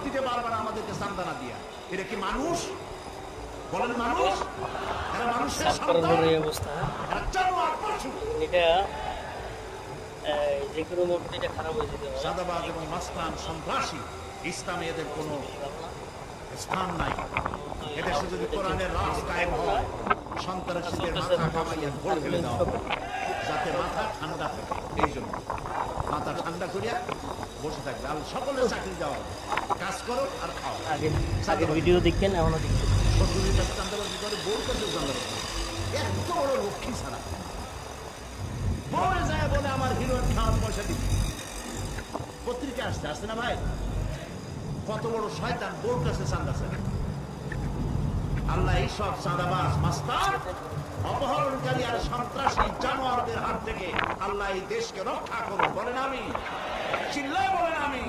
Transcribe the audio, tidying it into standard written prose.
দিতে বারবার আমাদেরকে সান্ত্বনা দিয়া। এটা কি মানুষ? বলেন মানুষ? এরা মানুষের সন্তান? অবস্থা এরা জানোয়ার পশু। এটা যে কোনো মুহূর্তে এটা খারাপ হয়ে যেতে পারে। সাদাবাজ এবং মাস্তান সন্ত্রাসী, ইসলামে এদের কোনো স্থান নাই। এদেশে যদি কোরআনের রাজ কায়েম হয়, সন্ত্রাসীদের মাথা কামাইয়া ভোট ফেলে দেওয়া হবে, যাতে মাথা ঠান্ডা থাকে। এই জন্য মাথা ঠান্ডা করিয়া বসে থাকবে। আর সকলের চাকরি দেওয়া হবে, কাজ করো আর খাও। আগের ভিডিও দেখেন, এখনো দেখেন। শ্বশুরের কাছে চান্দাবাজি করে, বউর কাছে চান্দাবাজি করে। এত বড় লক্ষ্মী ছাড়া বউয়ে যায় বলে আমার হিরোইন খাওয়ার পয়সা দিবি। পত্রিকা আসতে আসছে না ভাই? কত বড় শয়তান, বউর কাছে চান্দা চায়। আল্লাহ এইসব চাঁদাবাজ, মাস্তান, অপহরণকারী আর সন্ত্রাসী জানোয়ারদের হাত থেকে আল্লাহ এই দেশকে রক্ষা করুন। বলেন আমি, চিল্লায় বলেন আমি।